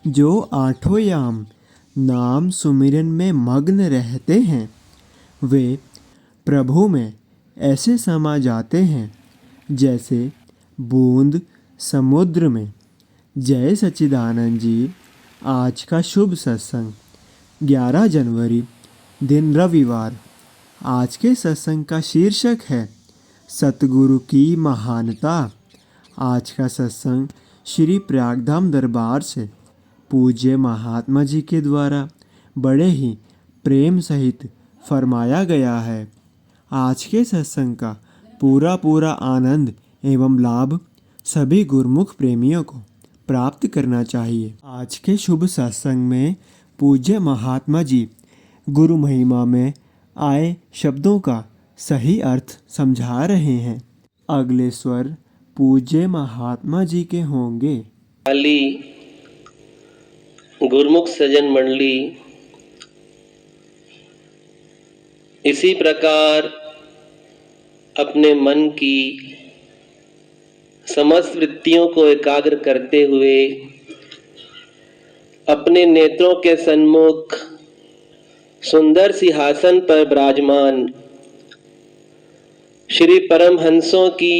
जो आठों याम नाम सुमिरन में मग्न रहते हैं वे प्रभु में ऐसे समा जाते हैं जैसे बूंद समुद्र में। जय सच्चिदानंद जी। आज का शुभ सत्संग 11 जनवरी दिन रविवार। आज के सत्संग का शीर्षक है सतगुरु की महानता। आज का सत्संग श्री प्रयागधाम दरबार से पूज्य महात्मा जी के द्वारा बड़े ही प्रेम सहित फरमाया गया है। आज के सत्संग का पूरा आनंद एवं लाभ सभी गुरुमुख प्रेमियों को प्राप्त करना चाहिए। आज के शुभ सत्संग में पूज्य महात्मा जी गुरु महिमा में आए शब्दों का सही अर्थ समझा रहे हैं। अगले स्वर पूज्य महात्मा जी के होंगे। गुरुमुख सज्जन मंडली, इसी प्रकार अपने मन की समस्त वृत्तियों को एकाग्र करते हुए अपने नेत्रों के सन्मुख सुंदर सिंहासन पर विराजमान श्री परमहंसों की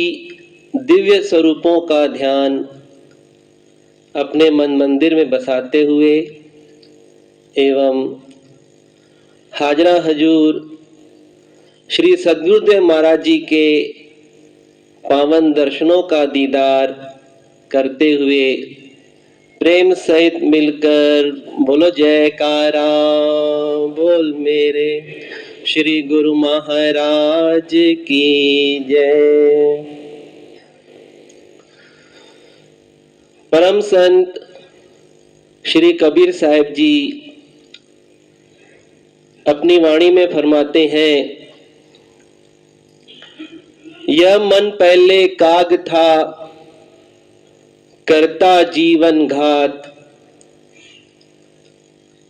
दिव्य स्वरूपों का ध्यान अपने मन मंदिर में बसाते हुए एवं हाजरा हजूर श्री सद्गुरुदेव महाराज जी के पावन दर्शनों का दीदार करते हुए प्रेम सहित मिलकर बोलो जयकारा, बोल मेरे श्री गुरु महाराज की जय। परम संत श्री कबीर साहिब जी अपनी वाणी में फरमाते हैं, यह मन पहले काग था करता जीवन घात,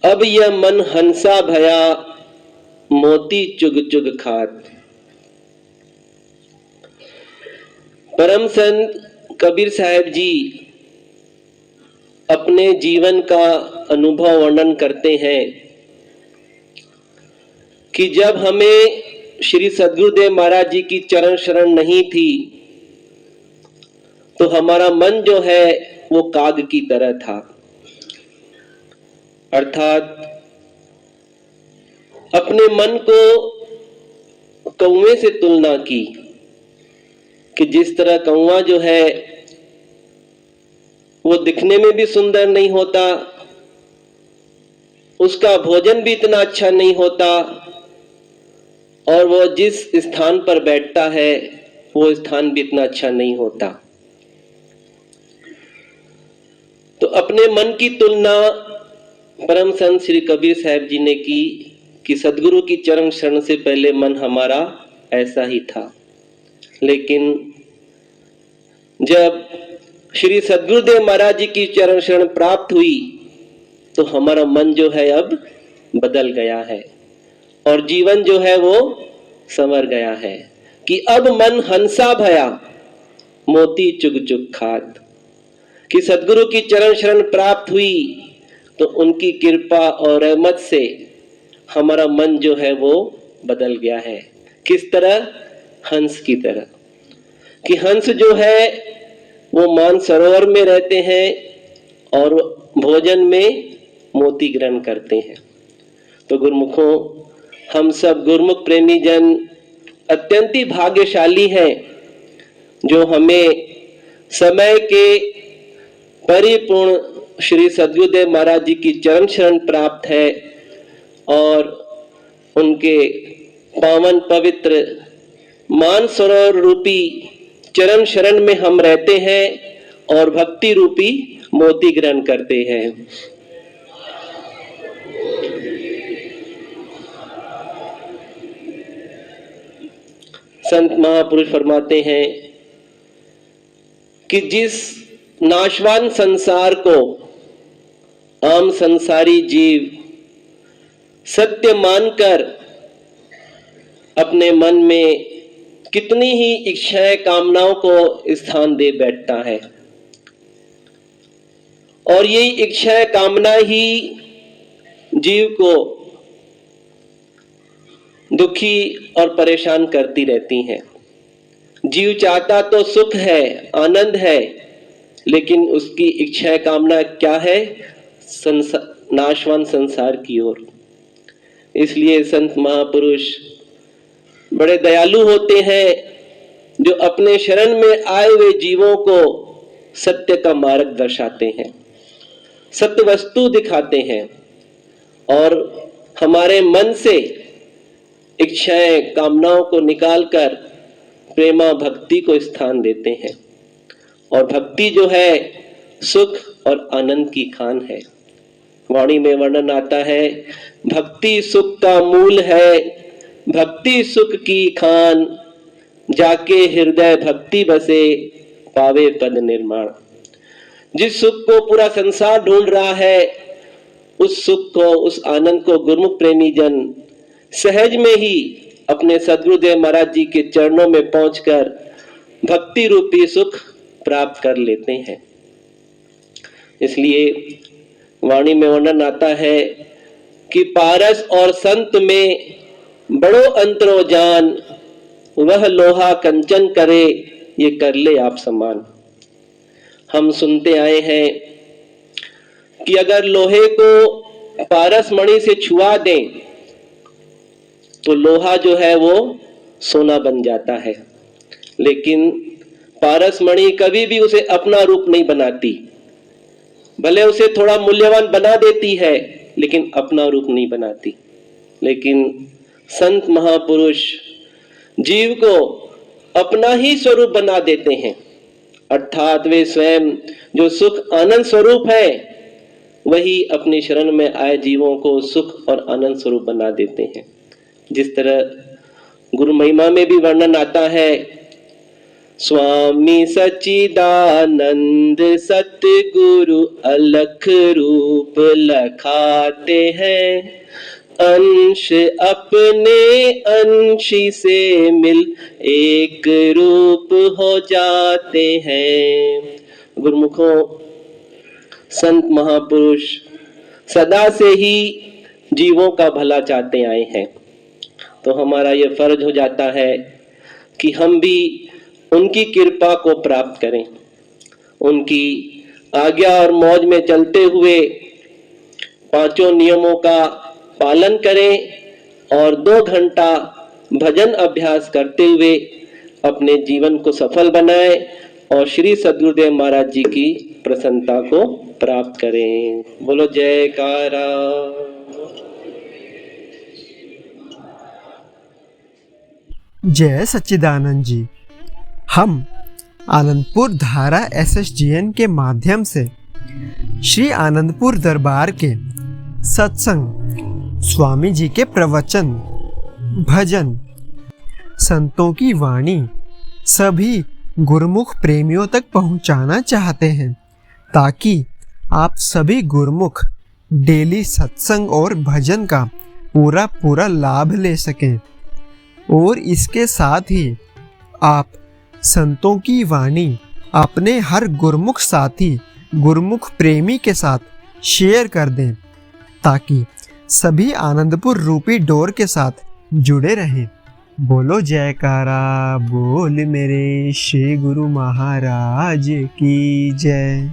अब यह मन हंसा भया मोती चुग चुग खात। परम संत कबीर साहिब जी अपने जीवन का अनुभव वर्णन करते हैं कि जब हमें श्री सद्गुरुदेव महाराज जी की चरण शरण नहीं थी तो हमारा मन जो है वो काग की तरह था, अर्थात अपने मन को कौवे से तुलना की कि जिस तरह कौवा जो है वो दिखने में भी सुंदर नहीं होता, उसका भोजन भी इतना अच्छा नहीं होता और वो जिस स्थान पर बैठता है वो स्थान भी इतना अच्छा नहीं होता। तो अपने मन की तुलना परम संत श्री कबीर साहब जी ने की कि सदगुरु की चरण शरण से पहले मन हमारा ऐसा ही था, लेकिन जब श्री सद्गुरुदेव महाराज जी की चरण शरण प्राप्त हुई तो हमारा मन जो है अब बदल गया है और जीवन जो है वो संवर गया है कि अब मन हंसा भया मोती चुग चुग खात। कि सद्गुरु की चरण शरण प्राप्त हुई तो उनकी कृपा और रहमत से हमारा मन जो है वो बदल गया है। किस तरह? हंस की तरह। कि हंस जो है वो मानसरोवर में रहते हैं और भोजन में मोती ग्रहण करते हैं। तो गुरुमुखों, हम सब गुरुमुख प्रेमी जन अत्यंत ही भाग्यशाली हैं जो हमें समय के परिपूर्ण श्री सद्गुरुदेव महाराज जी की चरण शरण प्राप्त है और उनके पावन पवित्र मानसरोवर रूपी चरण शरण में हम रहते हैं और भक्ति रूपी मोती ग्रहण करते हैं। संत महापुरुष फरमाते हैं कि जिस नाशवान संसार को आम संसारी जीव सत्य मानकर अपने मन में कितनी ही इच्छाएं कामनाओं को स्थान दे बैठता है और यही इच्छा कामना ही जीव को दुखी और परेशान करती रहती हैं। जीव चाहता तो सुख है, आनंद है, लेकिन उसकी इच्छा कामना क्या है? नाशवान संसार की ओर। इसलिए संत महापुरुष बड़े दयालु होते हैं, जो अपने शरण में आए हुए जीवों को सत्य का मार्ग दर्शाते हैं, सत्य वस्तु दिखाते हैं और हमारे मन से इच्छाएं कामनाओं को निकालकर प्रेमा भक्ति को स्थान देते हैं। और भक्ति जो है सुख और आनंद की खान है। वाणी में वर्णन आता है, भक्ति सुख का मूल है, भक्ति सुख की खान, जाके हृदय भक्ति बसे, पावे पद निर्माण। जिस सुख को पूरा संसार ढूंढ रहा है, उस सुख को, उस आनंद को गुरुमुख प्रेमी जन सहज में ही अपने सद्गुरुदेव महाराज जी के चरणों में पहुंचकर भक्ति रूपी सुख प्राप्त कर लेते हैं। इसलिए वाणी में वर्णन आता है कि पारस और संत में बड़ो अंतरो जान, वह लोहा कंचन करे, ये कर ले आप समान। हम सुनते आए हैं कि अगर लोहे को पारस मणि से छुआ दें तो लोहा जो है वो सोना बन जाता है, लेकिन पारस मणि कभी भी उसे अपना रूप नहीं बनाती। भले उसे थोड़ा मूल्यवान बना देती है, लेकिन अपना रूप नहीं बनाती। लेकिन संत महापुरुष जीव को अपना ही स्वरूप बना देते हैं, अर्थात वे स्वयं जो सुख आनंद स्वरूप है, वही अपनी शरण में आए जीवों को सुख और आनंद स्वरूप बना देते हैं। जिस तरह गुरु महिमा में भी वर्णन आता है, स्वामी सच्चिदानंद सतगुरु अलख रूप लखाते हैं, अंश अपने अंशी से मिल एक रूप हो जाते हैं। गुरुमुखों, संत महापुरुष सदा से ही जीवों का भला चाहते आए हैं, तो हमारा यह फर्ज हो जाता है कि हम भी उनकी कृपा को प्राप्त करें, उनकी आज्ञा और मौज में चलते हुए पांचों नियमों का पालन करें और 2 घंटा भजन अभ्यास करते हुए अपने जीवन को सफल बनाएं और श्री सद्गुरुदेव महाराज जी की प्रसन्नता को प्राप्त करें। बोलो जयकारा। जय सच्चिदानंद जी। हम आनंदपुर धारा SSGN के माध्यम से श्री आनंदपुर दरबार के सत्संग, स्वामी जी के प्रवचन, भजन, संतों की वाणी सभी गुरुमुख प्रेमियों तक पहुंचाना चाहते हैं, ताकि आप सभी गुरुमुख डेली सत्संग और भजन का पूरा लाभ ले सकें। और इसके साथ ही आप संतों की वाणी अपने हर गुरुमुख साथी, गुरुमुख प्रेमी के साथ शेयर कर दें, ताकि सभी आनंदपुर रूपी डोर के साथ जुड़े रहें। बोलो जयकारा बोल मेरे श्री गुरु महाराज की जय।